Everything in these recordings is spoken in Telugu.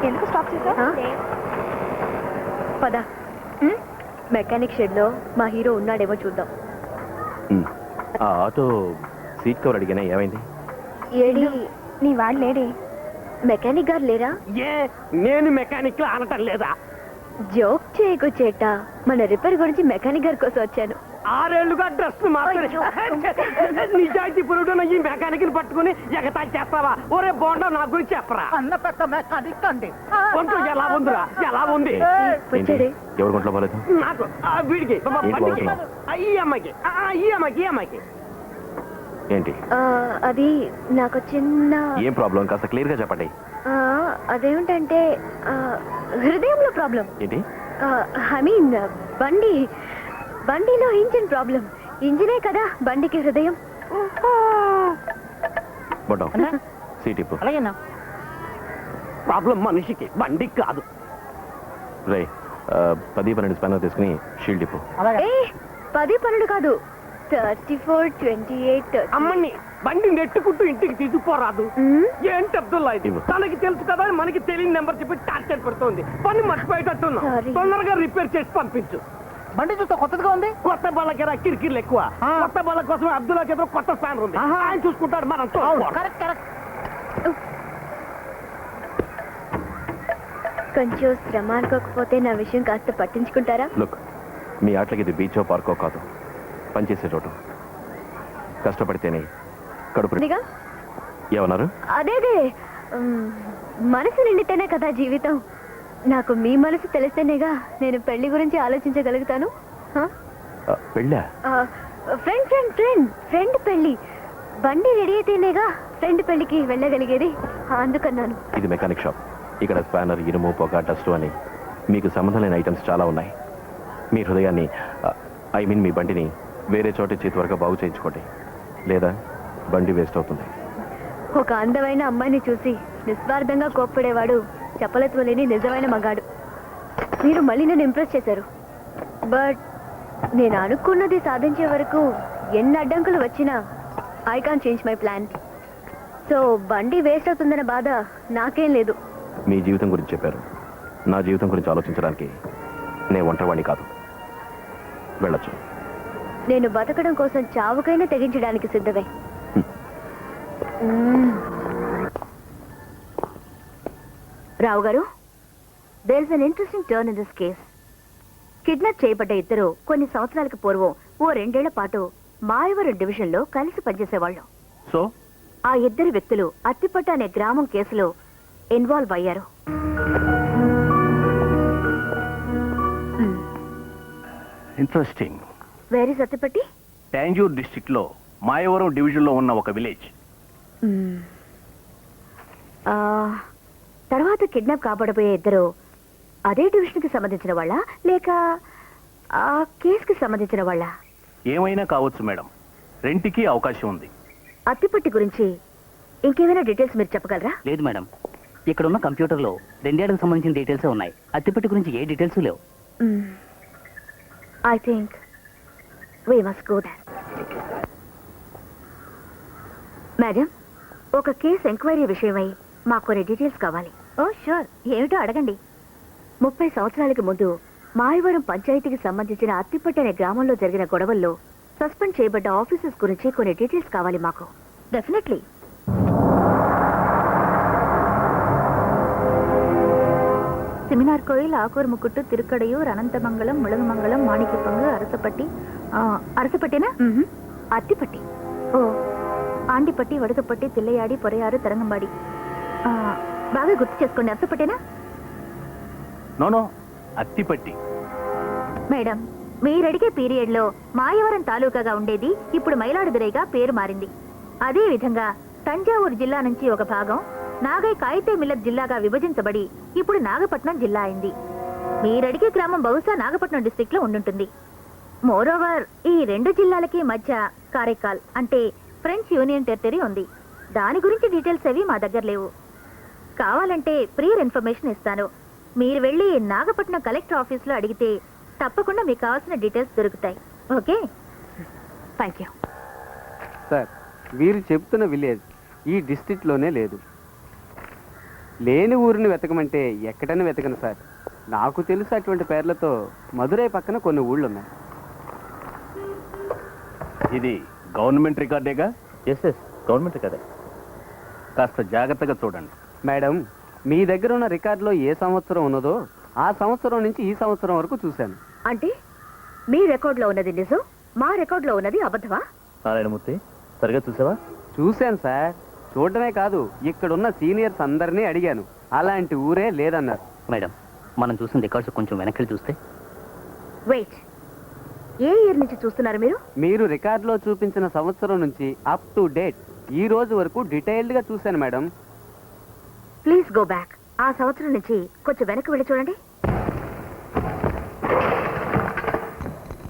ఎందుకు స్టాప్ చేసావు? పద, మెకానిక్ షెడ్ లో మా హీరో ఉన్నాడేమో చూద్దాం. ఆ ఆటో సీట్ కవర్ అడిగానే, ఏమైంది? ఏడి నీ వాడు లేడే? మెకానిక్ గారు లేరా? నేను మెకానిక్ లో అనటం లేదా? జోక్ చేయకు చేట, మన రిపేర్ గురించి మెకానిక్ గారి కోసం వచ్చాను. 6 ఏళ్లుగా డ్రెస్ నిజాయితీ పురుగున ఈ మెకానిక్ పట్టుకుని ఎగతాళి చేస్తావా? ఒరే బోండా నా గురించి చెప్పరా. అన్న పెద్ద మెకానిక్ అండి. ఒంట్లో ఎలా ఉందిరా? ఎలా ఉంది? వచ్చాడే ఎవరి గుంట్లో పోలేదు? నాకు వీడికి ఈ అమ్మాయికి ఏంటి అది నాకు చిన్న ఏం ప్రాబ్లం? కాస్త క్లియర్ గా చెప్పండి. అదేమిటంటే హృదయంలో ప్రాబ్లం. ఏంటి? ఐ మీన్ బండిలో ఇంజిన్ ప్రాబ్లం. ఇంజినే కదా బండికి హృదయం. సీట్ ఇప్పు. అలాగేనా? ప్రాబ్లం మనిషికి, బండికి కాదు. రై 10-12 స్పానర్ తీసుకుని షీల్డ్ ఇప్పు. 10-12 కాదు, 34-28. అమ్మని బండి నెట్టుకుంటూ ఇంటికి తీసుకుపోరాదు. ఏంటి అబ్దుల్లా ఇది? తనకి తెలుసు కదా, మనకి తెలియని నెంబర్ చెప్పి టార్చర్ పెడుతోంది. పని మర్చిపోయేటట్టున్నా. తొందరగా రిపేర్ చేసి పంపించు. బండి చూస్తే కొత్తగా ఉంది. కొత్త బళ్ళకి కిరికిర్లు ఎక్కువ. కొత్త బళ్ళ కోసం అబ్దుల్లా చేతిలో కొత్త స్పానర్ ఉంది. ఆయన చూసుకుంటాడు, మనం కరెక్ట్ కరెక్ట్. కొంచెం శ్రమ అనుకోకపోతే నా విషయం కాస్త పట్టించుకుంటారా? లుక్, మీ ఆటలకి ఇది బీచో పార్కో కాదు, పనిచేసే చోటు. కష్టపడితేనే కడుపు. ఏమన్నారు? అదే మనసు నిండితేనే కదా జీవితం. నాకు మీ మనసు తెలిస్తేనేగా నేను పెళ్లి గురించి ఆలోచించగలుగుతాను. పెళ్ళా? ఫ్రెండ్ పెళ్లి. బండి రెడీ అయితేనేగా ఫ్రెండ్ పెళ్లికి వెళ్ళగలిగేది. అందుకన్నాను. ఇది మెకానిక్ షాప్. ఇక్కడ స్పానర్, ఇనుము, పొగ, డస్ట్ అని మీకు సంబంధం లేని ఐటమ్స్ చాలా ఉన్నాయి. మీ హృదయాన్ని, ఐ మీన్ మీ బండిని వేరే చోట చేతి వరకు బాగు చేయించుకోండి, లేదా బండి వేస్ట్ అవుతుంది. ఒక అందమైన అమ్మాయిని చూసి నిస్వార్థంగా కోప్పడేవాడు చెప్పలెత్తులేని నిజమైన మగాడు. మీరు మళ్ళీ నన్ను ఇంప్రెస్ చేశారు. బట్ నేను అనుకున్నది సాధించే వరకు ఎన్ని అడ్డంకులు వచ్చినా I can change my plan. So బండి వేస్ట్ అవుతుందన్న బాధ నాకేం లేదు. మీ జీవితం గురించి చెప్పారు. నా జీవితం గురించి ఆలోచించడానికి నేను ఒంటరివాణ్ణి కాదు. వెళ్ళొచ్చు. నేను బతకడం కోసం చావుకైనా తెగించడానికి సిద్ధమే. రావు గారు, there is an interesting turn in this case. Kidnap చేయబడ్డ ఇద్దరు కొన్ని సంవత్సరాలకు పూర్వం ఓ 2 ఏళ్ల పాటు మాయవరం డివిజన్ లో కలిసి పనిచేసేవాళ్ళు. సో ఆ ఇద్దరు వ్యక్తులు అత్తిపట్ట అనే గ్రామం కేసులో ఇన్వాల్వ్ అయ్యారు. Interesting. Where is Athipatti? Tanjore district లో మాయవరం డివిజన్ లో ఉన్న ఒక విలేజ్. తర్వాత కిడ్నాప్ కాబడబోయే ఇద్దరు అదే డివిజన్ కి సంబంధించిన వాళ్ళ, లేక ఆ కేసుకి సంబంధించిన వాళ్ళ? ఏమైనా కావచ్చు మేడం, రెంటికి అవకాశం ఉంది. అత్తిపట్టి గురించి ఇంకేమైనా డీటెయిల్స్ మీరు చెప్పగలరా? లేదు మేడం, ఇక్కడ ఉన్న కంప్యూటర్లో 2 ఏళ్లకు సంబంధించిన డీటెయిల్సే ఉన్నాయి. అత్తిపట్టి గురించి ఏ డీటెయిల్స్ లేవు. I think we must go there. Madam, ఒక కేసు ఎంక్వైరీ విషయమై మాకు కొన్ని డీటెయిల్స్ కావాలి. ఓ షూర్, ఏమిటో అడగండి. 30 సంవత్సరాలకు ముందు మాయవరం పంచాయతీకి సంబంధించిన అత్తిపట్టి అనే గ్రామంలో జరిగిన గొడవల్లో సస్పెండ్ చేయబడ్డ ఆఫీసర్స్ గురించి కొన్ని డీటెయిల్స్ కావాలి మాకు. డెఫినెట్లీ. సెమినార్ కోయిల్, ఆకూరు ముకుట్టు, తిరుక్కడయూర్, అనంతమంగళం, ముళగమంగళం, మాణిక్యపంగు, అరసపట్టినా? అత్తిపట్టి. ఓ, ఆండిపట్టి, వడకపట్టి, తిల్లయాడి, పొరయారు, తరంగంబాడి. బాగా గుర్తు చేసుకోండి. అరసపట్టేనా? నోనో, అత్తిపట్టి. మేడం, మీరడిగే పీరియడ్ లో మాయవరం తాలూకాగా ఉండేది ఇప్పుడు మైలాడుదురైగా పేరు మారింది. అదే విధంగా తంజావూరు జిల్లా నుంచి ఒక భాగం నాగై కాయితే మిల్లత్ జిల్లాగా విభజించబడి ఇప్పుడు నాగపట్నం జిల్లా అయింది. మీరడిగే గ్రామం బహుశా నాగపట్నం డిస్ట్రిక్ట్ లో ఉండుంటుంది. మోరోవర్, ఈ 2 జిల్లాలకి మధ్య కారైకాల్ అంటే ఫ్రెంచ్ యూనియన్ టెరిటరీ ఉంది. దాని గురించి డీటెయిల్స్ అవి మా దగ్గర లేవు. కావాలంటే ప్రియర్ ఇన్ఫర్మేషన్ ఇస్తాను. మీరు వెళ్ళి నాగపట్నం కలెక్టర్ ఆఫీస్లో అడిగితే తప్పకుండా మీకు కావాల్సిన డీటెయిల్స్ దొరుకుతాయి. Okay, thank you. సార్, మీరు చెప్తున్న విలేజ్ ఈ డిస్ట్రిక్ట్లోనే లేదు. లేని ఊరిని వెతకమంటే ఎక్కడైనా వెతకను సార్. నాకు తెలుసు అటువంటి పేర్లతో మధురై పక్కన కొన్ని ఊళ్ళు ఉన్నాయి. ఇది గవర్నమెంట్ రికార్డేగా? ఎస్ గవర్నమెంట్ కదా. కాస్త జాగ్రత్తగా చూడండి. మేడం, మీ దగ్గర ఉన్న రికార్డులో ఏ సంవత్సరం ఉన్నదో ఆ సంవత్సరం నుంచి ఈ సంవత్సరం వరకు చూశాను. అంటే మీ రికార్డులో ఉన్నది నిజం, మా రికార్డులో ఉన్నది అబద్ధమా? నారాయణమూర్తి, సరిగా చూసావా? చూశాను సార్. చూడడమే కాదు, ఇక్కడున్న సీనియర్స్ అందరినీ అడిగాను. అలాంటి ఊరే లేదన్నారు. మేడం, మనం చూసిన రికార్డ్స్ కొంచెం వెనక్కి చూస్తే. వెయిట్, ఏ ఇయర్ నుంచి చూస్తున్నారు మీరు? మీరు రికార్డులో చూపించిన సంవత్సరం నుంచి అప్ టు డేట్ ఈ రోజు వరకు డీటెయిల్డ్గా చూశాను మేడం. Please go back. ఆ సంవత్సరం నుంచి కొంచెం వెనక్కి వెళ్ళి చూడండి.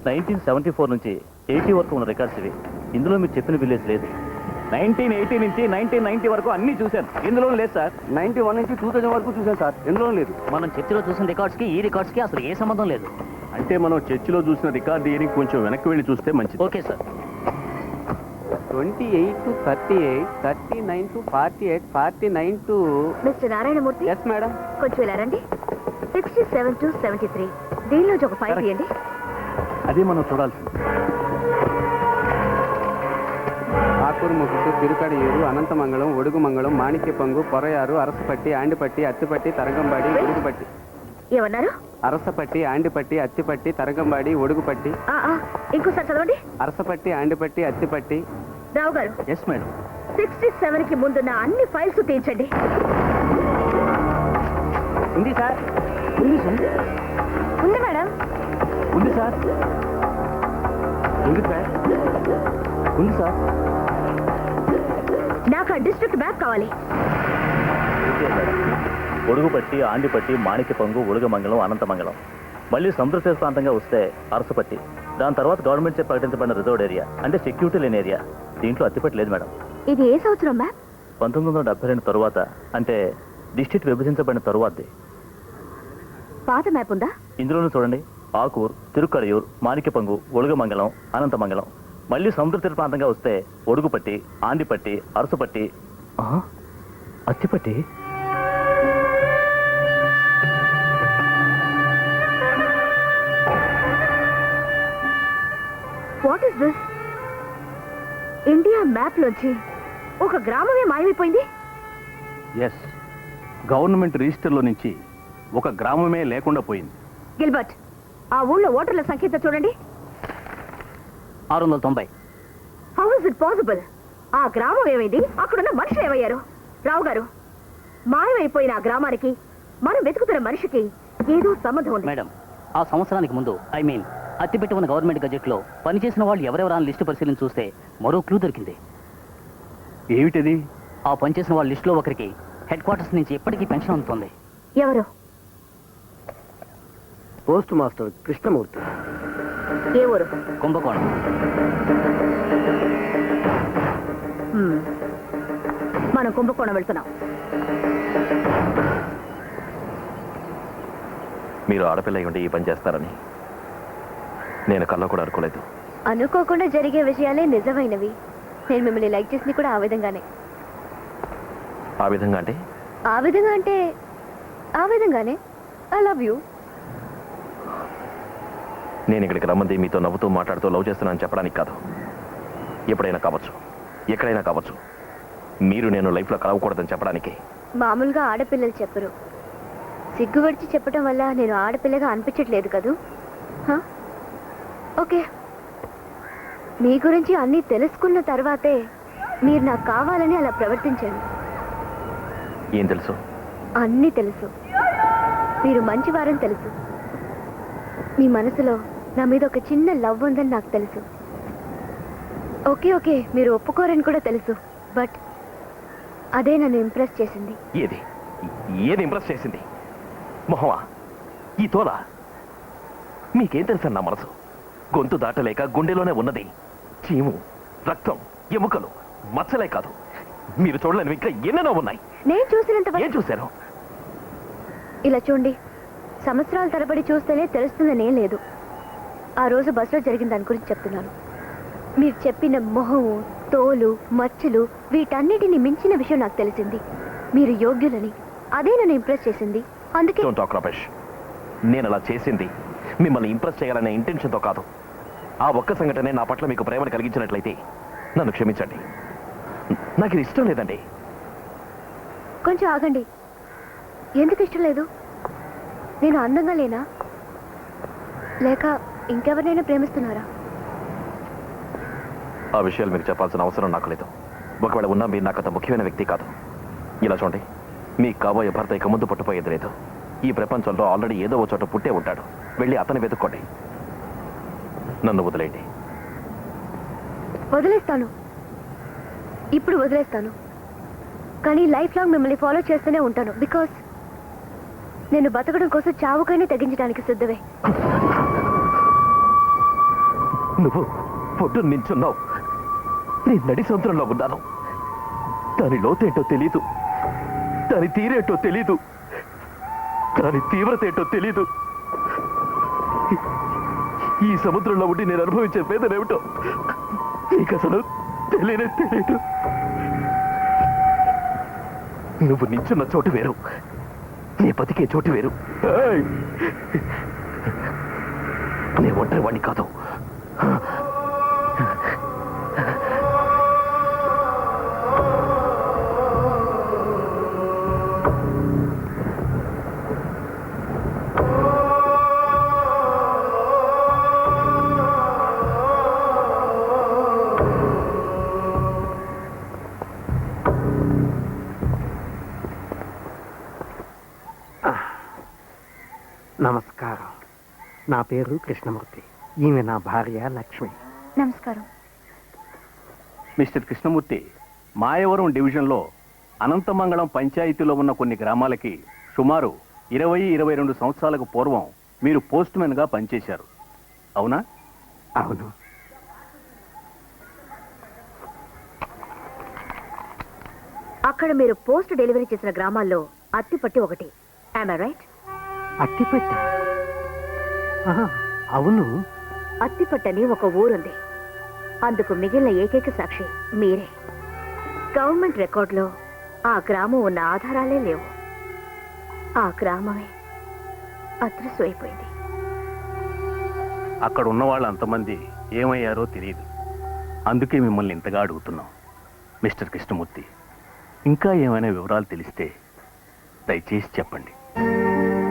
1974 నుంచి 80 వరకు ఉన్న రికార్డ్స్ ఇవి. ఇందులో మీరు చెప్పిన విలేజ్ లేదు. 1980 నుంచి 1990 వరకు అన్ని చూశాను, ఇందులో లేదు సార్. 91 నుంచి 2000 వరకు చూశాను సార్, ఎందులో లేదు. మనం చర్చిలో చూసిన రికార్డ్స్ కి ఈ రికార్డ్స్ కి అసలు ఏ సంబంధం లేదు. అంటే మనం చర్చిలో చూసిన రికార్డు ఇయరింగ్ కొంచెం వెనక్కి వెళ్ళి చూస్తే మంచిది. Okay sir. 28 to 38, 39 to 48, 49 to... mister Narayanamurthy, yes madam. కొంచెం ఇలా రండి. 67 to 73 దీనిలో ఒక 5 తీయండి. అదే మనం చూడాల్సింది. ఆకూరుముఖకు, తిరుకడయూరు, అనంతమంగళం, ఒడుగుమంగళం, మాణిక్యపంగు, పొరయారు, అరసపట్టి, ఆండిపట్టి, అత్తిపట్టి, తరంగంబాడి, ఒడుగుపట్టి. ఏమన్నారు? అరసపట్టి, ఆండిపట్టి, అత్తిపట్టి, తరంగంబాడి, ఒడుగుపట్టి. ఇంకోసారి చదవండి. అరసపట్టి, ఆండిపట్టి, అత్తిపట్టి. రావు గారు, ఎస్ మేడం. 67 కి ముందున్న అన్ని ఫైల్స్ తీయించండి. ఉంది సార్, ఉంది సార్, ఉంది మేడం. ఉంది సార్, ఉంది సార్, ఉంది సార్. నాకు ఆ డిస్ట్రిక్ట్ బ్యాక్ కావాలి. ఒడుగుపట్టి, ఆండిపట్టి, మాణిక్యపంగు, ఒడుగమంగళం, అనంతమంగళం. మళ్ళీ సముద్ర ప్రాంతంగా వస్తే అరసపట్టి. దాని తర్వాత గవర్నమెంట్ చే ప్రకటించబడిన రిజర్వ్డ్ ఏరియా, అంటే సెక్యూరిటీ లేని ఏరియా. దీంట్లో అత్తిపట్టి లేదు మేడం. ఇది ఏ సంవత్సరం మ్యామ్? 1972 తరువాత, అంటే డిస్ట్రిక్ట్ విభజించబడిన తరువాతది. పాత మ్యాప్ ఉందా? ఇందులోనూ చూడండి. ఆకూర్, తిరుక్కడయూర్, మాణిక్యపంగు, ఒడుగమంగళం, అనంతమంగళం. మళ్ళీ సముద్ర తీర ప్రాంతంగా వస్తే Odugupatti, Andipatti, Arasapatti, Athipatti. What is this? India map లోంచి ఒక గ్రామమే మాయమైపోయింది. ఎస్, గవర్నమెంట్ రిజిస్టర్లో నుంచి ఒక గ్రామమే లేకుండా పోయింది. గిల్బర్ట్, ఆ ఊళ్ళో ఓటర్ల సంఖ్య చూడండి. 690. How is it possible? ఆ గ్రామం ఏమైంది? అక్కడున్న మనుషులు ఏమయ్యారు? రావు గారు, మాయమైపోయిన ఆ గ్రామానికి మనం వెతుకుతున్న మనిషికి ఏదో సంబంధం ఉంది. మేడం, ఆ సంవత్సరానికి ముందు, ఐ మీన్ అత్తిపెట్టి ఉన్న గవర్నమెంట్ గజెట్ లో పనిచేసిన వాళ్ళు ఎవరెవరా లిస్టు పరిశీలన చూస్తే మరో క్లూ దొరికింది. ఏమిటది? ఆ పనిచేసిన వాళ్ళ లిస్టులో ఒకరికి హెడ్ క్వార్టర్స్ నుంచి ఎప్పటికీ పెన్షన్ అందుతుంది. ఎవరు? Post master Krishnamurthy. ఏ ఊరు? కుంభకోణం. మనం కుంభకోణం వెళ్తున్నాం. మీరు ఆడపిల్ల ఉండి ఈ పని చేస్తారని నేను కల్లో కూడా అనుకోలేదు. అనుకోకుండా జరిగే విషయాలే నిజమైనవి. నేను మిమ్మల్ని లైక్ చేసింది కూడా ఆ విధంగానే. ఆ విధంగా అంటే? ఆ విధంగానే ఐ లవ్ యూ. నేను ఇక్కడికి రమ్మంది మీతో నవ్వుతూ మాట్లాడుతూ లవ్ చేస్తున్నానని చెప్పడానికి కాదు. ఎప్పుడైనా కావచ్చు, ఎక్కడైనా కావచ్చు. మీరు నేను లైఫ్లో కలవకూడదని చెప్పడానికి. మామూలుగా ఆడపిల్లలు చెప్పరు. సిగ్గు విడిచి చెప్పడం వల్ల నేను ఆడపిల్లగా అనిపించట్లేదు కదూ. ఓకే, మీ గురించి అన్నీ తెలుసుకున్న తర్వాతే మీరు నాకు కావాలని అలా ప్రవర్తించండి. ఏం తెలుసు? అన్నీ తెలుసు. మీరు మంచివారని తెలుసు. మీ మనసులో నా మీద ఒక చిన్న లవ్ ఉందని నాకు తెలుసు. ఓకే, మీరు ఒప్పుకోరని కూడా తెలుసు. బట్ అదే నన్ను ఇంప్రెస్ చేసింది. ఏది ఇంప్రెస్ చేసింది? మొహమా? ఈ తోల? మీకేం తెలుసా నా మనసు? గొంతు దాటలేక గుండెలోనే ఉన్నది చీము, రక్తం, ఎముకలు, మచ్చలే కాదు. మీరు చూడలేని ఇంకా ఎన్నెన్నో ఉన్నాయి. నేను చూసినంత ఏం చూశారు? ఇలా చూడండి, సంవత్సరాల తరబడి చూస్తేనే తెలుస్తుందనే లేదు. ఆ రోజు బస్సులో జరిగిన దాని గురించి చెప్తున్నాను. మీరు చెప్పిన మొహము, తోలు, మచ్చలు, వీటన్నిటిని మించిన విషయం నాకు తెలిసింది. మీరు యోగ్యులని, అదే నన్ను ఇంప్రెస్ చేసింది. అందుకే డోంట్ టాక్ రమేష్. నేను అలా చేసింది మిమ్మల్ని ఇంప్రెస్ చేయాలనే ఇంటెన్షన్తో కాదు. ఆ ఒక్క సంఘటనే నా పట్ల మీకు ప్రేమను కలిగించినట్లయితే నన్ను క్షమించండి. నాకు ఇది ఇష్టం లేదండి. కొంచెం ఆగండి. ఎందుకు ఇష్టం లేదు? నేను అందంగా లేనా, లేక ఇంకెవరినైనా ప్రేమిస్తున్నారా? ఆ విషయాలు మీకు చెప్పాల్సిన అవసరం నాకు లేదు. ఒకవేళ ఉన్నా మీరు నాకు అంత ముఖ్యమైన వ్యక్తి కాదు. ఇలా చూడండి, మీ కాబోయే భర్త ఇక ముందు పుట్టపోయేది లేదు. ఈ ప్రపంచంలో ఆల్రెడీ ఏదో ఒక చోట పుట్టే ఉంటాడు. వెళ్ళి అతను వెతుక్కోండి. నన్ను వదిలేయండి. వదిలేస్తాను, ఇప్పుడు వదిలేస్తాను. కానీ లైఫ్ లాంగ్ మిమ్మల్ని ఫాలో చేస్తూనే ఉంటాను. బికాస్ నేను బతకడం కోసం చావుకైనా తెగించడానికి సిద్ధమే. నువ్వు పొద్దు నించున్నావు, నేను నడి సముద్రంలో ఉన్నాను. దాని లోతేంటో తెలీదు, దాని తీరేంటో తెలీదు, దాని తీవ్రత ఏంటో తెలీదు. ఈ సముద్రంలో ఉండి నేను అనుభవించే వేదనేమిటో నీకు అసలు తెలియనే తెలీదు. నువ్వు నించున్న చోటు వేరు, నీ బతికే చోటు వేరు. నీ ఒంటరి వాణ్ణి కాదు. నమస్కారం. నా పేరు కృష్ణమూర్తి. ఈమె నా భార్య లక్ష్మి. నమస్కారం. మిస్టర్ కృష్ణమూర్తి, మాయవరం డివిజన్లో అనంతమంగళం పంచాయతీలో ఉన్న కొన్ని గ్రామాలకి సుమారు 20-22 సంవత్సరాలకు పూర్వం మీరు పోస్ట్ మ్యాన్గా పనిచేశారు, అవునా? అవును. అక్కడ మీరు పోస్ట్ డెలివరీ చేసిన గ్రామాల్లో అత్తిపట్టి ఒకటి. Am I right? అట్టిపెట్ట? అవును. అత్తిపట్టని ఒక ఊరుంది. అందుకు మిగిలిన ఏకైక సాక్షి మీరే. గవర్నమెంట్ రికార్డులో ఆ గ్రామం ఉన్న ఆధారాలే లేవు. ఆ గ్రామమే అదృశ్యమైపోయింది. అక్కడ ఉన్న వాళ్ళు అంతమంది ఏమయ్యారో తెలియదు. అందుకే మిమ్మల్ని ఇంతగా అడుగుతున్నాం. మిస్టర్ కృష్ణమూర్తి, ఇంకా ఏమైనా వివరాలు తెలిస్తే దయచేసి చెప్పండి.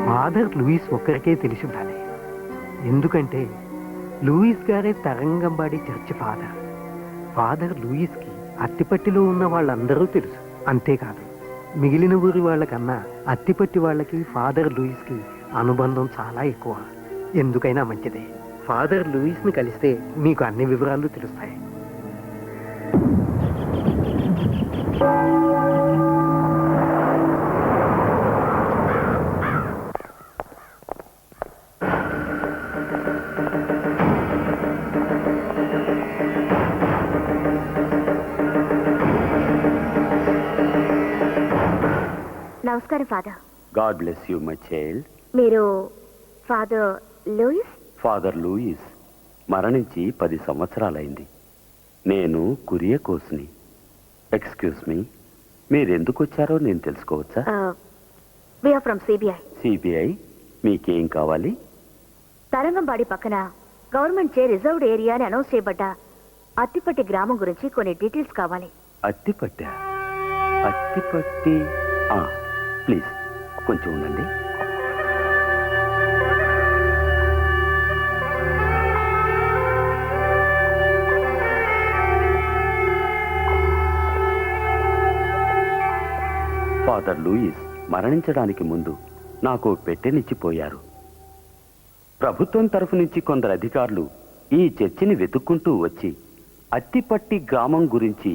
ఫాదర్ లూయిస్ ఒక్కరికే తెలిసి ఉండాలి. ఎందుకంటే లూయిస్ గారే తరంగంబాడి చర్చి ఫాదర్. ఫాదర్ లూయిస్కి అత్తిపట్టిలో ఉన్న వాళ్ళందరూ తెలుసు. అంతేకాదు, మిగిలిన ఊరి వాళ్ళకన్నా అత్తిపట్టి వాళ్ళకి ఫాదర్ లూయిస్కి అనుబంధం చాలా ఎక్కువ. ఎందుకైనా మంచిదే, ఫాదర్ లూయిస్ని కలిస్తే మీకు అన్ని వివరాలు తెలుస్తాయి. నమస్కారం father. God bless you my child. మీరు ఫాదర్ లూయిస్? ఫాదర్ లూయిస్ మరణించి 10 సంవత్సరాలైంది. నేను కురియకోస్ని. ఎక్స్క్యూజ్ మీ, మీరెందుకు వచ్చారో నేను తెలుసుకోవచ్చా? We are from CBI. CBI, మీకేం కావాలి? తరంగంబాడి పక్కన గవర్నమెంట్ చే రిజర్వ్డ్ ఏరియా అని అనౌన్స్ చేయబడ్డ అత్తిపట్టి గ్రామం గురించి కొన్ని డీటెయిల్స్ కావాలి. అత్తిపట్ట? అత్తిపట్టి? ప్లీజ్ కొంచెం ఉండండి. ఫాదర్ లూయిస్ మరణించడానికి ముందు నాకు పెట్టెనిచ్చిపోయారు. ప్రభుత్వం తరఫు నుంచి కొందరు అధికారులు ఈ చర్చిని వెతుక్కుంటూ వచ్చి అత్తిపట్టి గ్రామం గురించి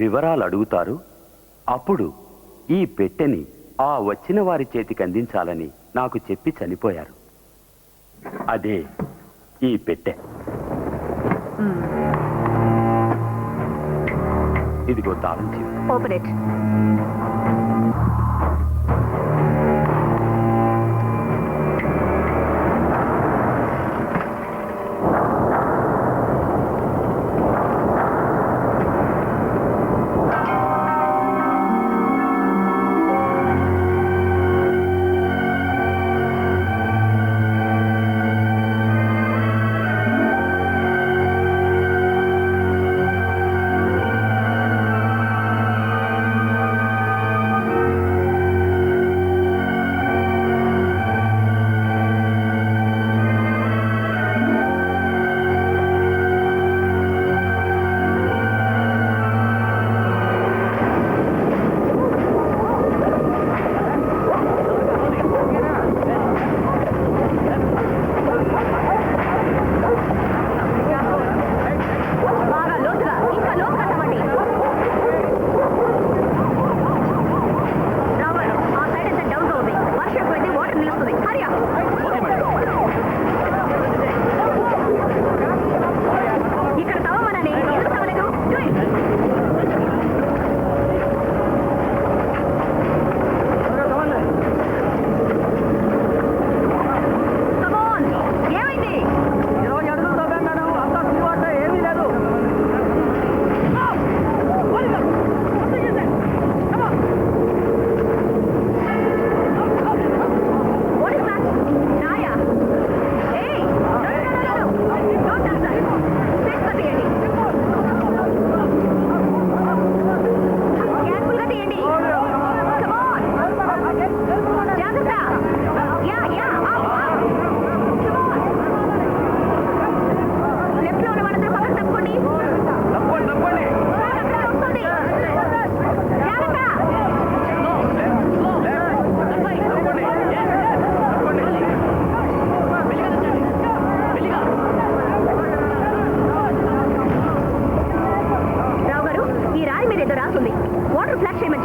వివరాలు అడుగుతారు. అప్పుడు ఈ పెట్టెని ఆ వచ్చిన వారి చేతికి అందించాలని నాకు చెప్పి చనిపోయారు. అదే ఈ పెట్టె. ఇదిగో తాళం చెవి. Open it.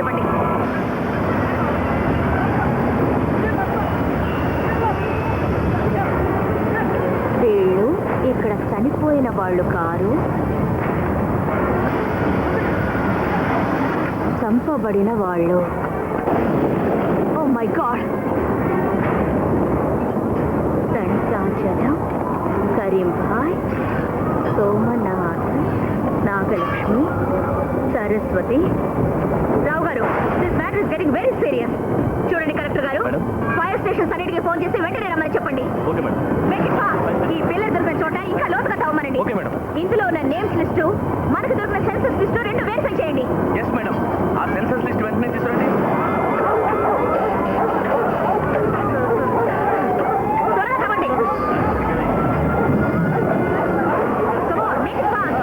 చెప్పండి. వీళ్ళు ఇక్కడ చనిపోయిన వాళ్ళు కారు, చంపబడిన వాళ్ళు. Oh my god. Danthachalam, Karimbhai, Somnath, Nagalakshmi, Saraswati. Rao garu, this matter is getting very serious. చూడండి collector garu, madam. Fire stations అన్నిటికీ ఫోన్ చేసి వెంటనే రమ్మని చెప్పండి. Okay madam. Make it fast. ఈ పిల్లలు దొరికిన చోట ఇంకా లోతుగా తవ్వమనండి. Okay madam. ఇందులో ఉన్న నేమ్స్ లిస్టు, మనకు దొరికిన సెన్సస్ లిస్టు రెండు వెరిఫై చేయండి. Yes madam. ఆ సెన్సస్ లిస్ట్ వెంటనే తీసుకురండి. త్వరగా తవ్వండి. Come on, make it fast.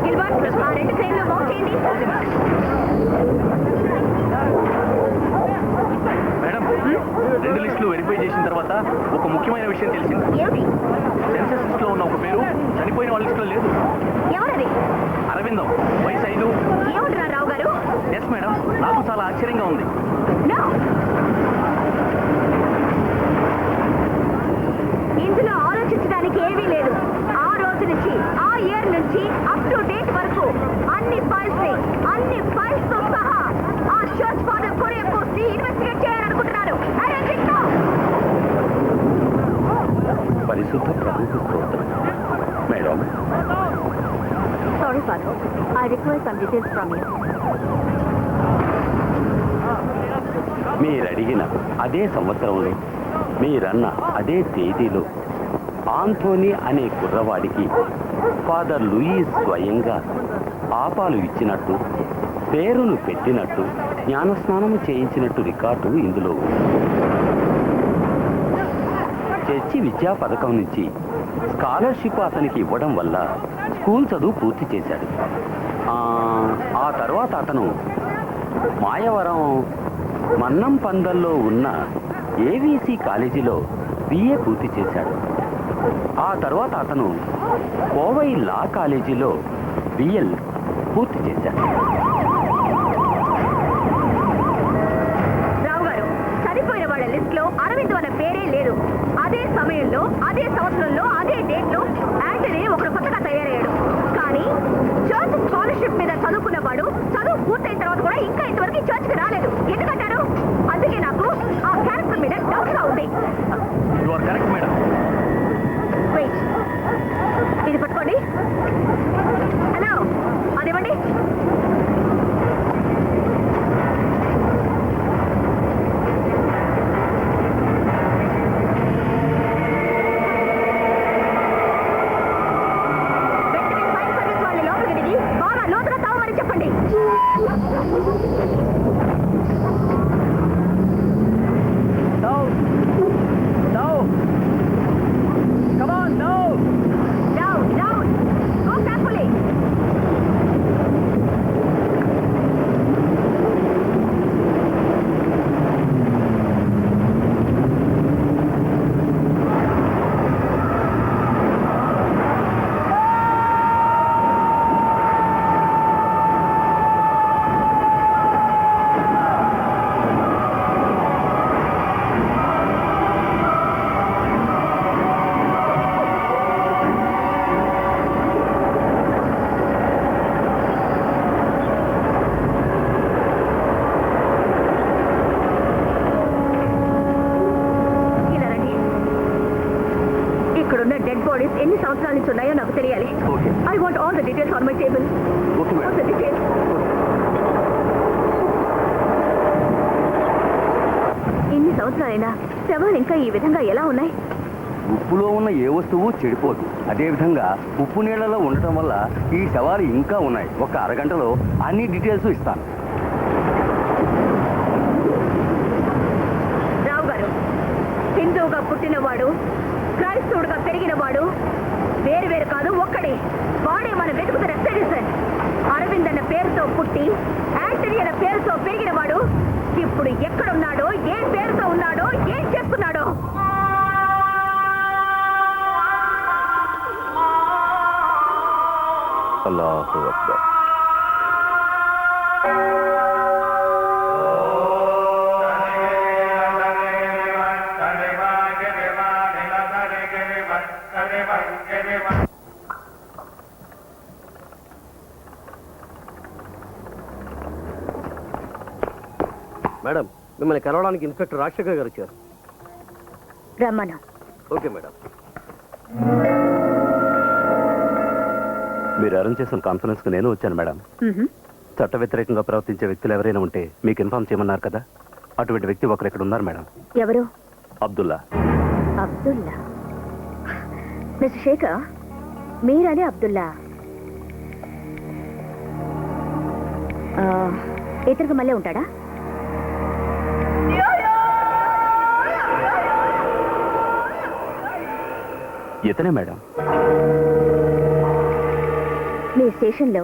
Gilbert, ఆ రెండు ట్రైన్లు మౌంట్ చేయండి. మేడం, రెండు లిస్టులు వెరిఫై చేసిన తర్వాత ఒక ముఖ్యమైన విషయం తెలిసింది. ఏమిటి? సెన్సస్ లిస్ట్ లో ఉన్న ఒక పేరు చనిపోయిన వాళ్ళ లిస్ట్ లో లేదు. ఎవరది? అరవిందం, వయసు 5. ఏమంటున్నారు రావు గారు? ఎస్ మేడం, నాకు చాలా ఆశ్చర్యంగా ఉంది. No. ఇందులో ఆలోచించడానికి ఏమీ లేదు. ఆ రోజు నుంచి, ఆ ఇయర్ నుంచి అప్ టు డేట్ వరకు అన్ని ఫైల్స్ తో సహా ఆ church father Korea post investigate చేయాలనుకుంటున్నారు. పరిశుద్ధ ప్రభుకు స్తోత్రం. Madam, sorry father, I request some details from you. మీరడిగిన అదే సంవత్సరంలో మీరన్న అదే తేదీలో ఆంథోనీ అనే కుర్రవాడికి ఫాదర్ లూయిస్ స్వయంగా ఆపాలు ఇచ్చినట్టు, పేరును పెట్టినట్టు, జ్ఞానస్నానము చేయించినట్టు రికార్డు ఇందులో ఉంది. చర్చి విద్యా పథకం నుంచి స్కాలర్షిప్ అతనికి ఇవ్వడం వల్ల స్కూల్ చదువు పూర్తి చేశాడు. ఆ తర్వాత అతను మాయవరం మన్నం పందల్లో ఉన్న ఏవీసీ కాలేజీలో బిఏ పూర్తి చేశాడు. ఆ తర్వాత అతను కోవై లా కాలేజీలో బిఎల్ పూర్తి చేశాడు. రావు గారు, చనిపోయిన వాళ్ళ లిస్ట్ లో అరవింద్ అన్న పేరే లేదు. అదే సమయంలో, అదే సంవత్సరంలో, అదే డేట్ లో యాంటనీ ఒకడు కొత్తగా తయారయ్యాడు. కానీ చర్చ్ స్కాలర్షిప్ మీద చదువుకున్నవాడు చదువు పూర్తయిన తర్వాత కూడా ఇంకా ఇంతవరకు చర్చ్కి రాలేదు. ఎందుకంటారు? అందుకే నాకు ఆ క్యారెక్టర్ మీద డౌట్ గా ఉంది. You are correct madam. Wait, ఇది పట్టుకోండి. హలో, అదేమండి? వెంటనే ఫైర్ సర్వీస్ వాళ్ళని లోపలికి దిగి బాగా లోతుగా తవ్వమని చెప్పండి. Come on, no! Down, down. Go carefully. ఇలా రండి. ఇక్కడున్న డెడ్ బాడీస్ ఎన్ని సంవత్సరాల నుంచి ఉన్నాయో నాకు తెలియాలి. Okay. I want all the details on my table. Okay madam. All the details. ఇన్ని సంవత్సరాలైనా శవాలు ఇంకా ఈ విధంగా ఎలా ఉన్నాయి? ఉప్పులో ఉన్న ఏ వస్తువు చెడిపోదు. అదేవిధంగా ఉప్పు నీళ్లలో ఉండటం వల్ల ఈ శవాలు ఇంకా ఉన్నాయి. ఒక అరగంటలో అన్ని డీటెయిల్స్ ఇస్తాను. రావు గారు, హిందువుగా పుట్టినవాడు, క్రైస్తవుడుగా పెరిగినవాడు వేరు వేరు కాదు, ఒక్కడే. వాడే మనం వెతుకుతున్న సిటిజన్. అరవింద్ అన్న పేరుతో పుట్టి యాంటనీ అన్న పేరుతో పెరిగినవాడు ఇప్పుడు ఎక్కడున్నాడో, ఏ పేరుతో ఉన్నాడో, ఏం చేస్తున్నాడో. అల్లాహు అక్బర్. మేడం మిమ్మల్ని కలవడానికి ఇన్స్పెక్టర్ రాజశేఖర్ గారు వచ్చారు. రమ్మను. Okay madam. మీరు అరేంజ్ చేసిన కాన్ఫరెన్స్కి నేను వచ్చాను మేడం. చట్ట వ్యతిరేకంగా ప్రవర్తించే వ్యక్తులు ఎవరైనా ఉంటే మీకు ఇన్ఫార్మ్ చేయమన్నారు కదా, అటువంటి వ్యక్తి ఒకరు ఇక్కడ ఉన్నారు మేడం. ఎవరు? అబ్దుల్లా. అబ్దుల్లా. మిస్టర్ శేఖర్, మీరనే అబ్దుల్లా ఇతనికి మళ్ళీ ఉంటాడా? ఇతనే మేడం. మీ స్టేషన్లో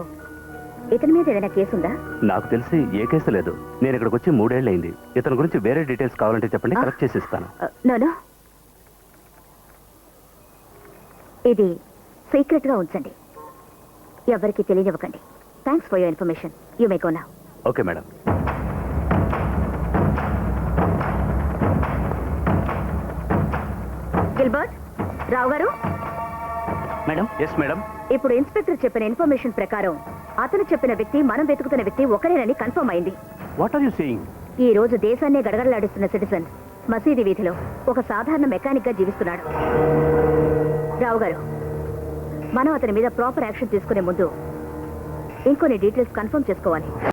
ఇతని మీద ఏదైనా కేసుందా? నాకు తెలిసి ఏ కేసు లేదు. నేను ఇక్కడికి వచ్చి 3 ఏళ్ళు అయింది. ఇతని గురించి వేరే డీటెయిల్స్ కావాలంటే చెప్పండి, కలెక్ట్ చేసి ఇస్తాను. నో, ఇది సీక్రెట్ గా ఉంచండి, ఎవరికి తెలియనివ్వకండి. Thanks for your information. You may go now. Okay madam. Gilbert, Rao గారు. మేడం. Yes madam. ఇప్పుడు ఇన్స్పెక్టర్ చెప్పిన ఇన్ఫర్మేషన్ ప్రకారం అతను చెప్పిన వ్యక్తి మనం వెతుకుతున్న వ్యక్తి ఒకరేనని కన్ఫర్మ్ అయింది. What are you saying? ఈ రోజు దేశాన్నే గడగడలాడిస్తున్న సిటిజన్ మసీదు వీధిలో ఒక సాధారణ మెకానిక్ గా జీవిస్తున్నాడు. రావు గారు, మనం అతని మీద ప్రాపర్ యాక్షన్ తీసుకునే ముందు ఇంకొన్ని డీటెయిల్స్ కన్ఫర్మ్ చేసుకోవాలి.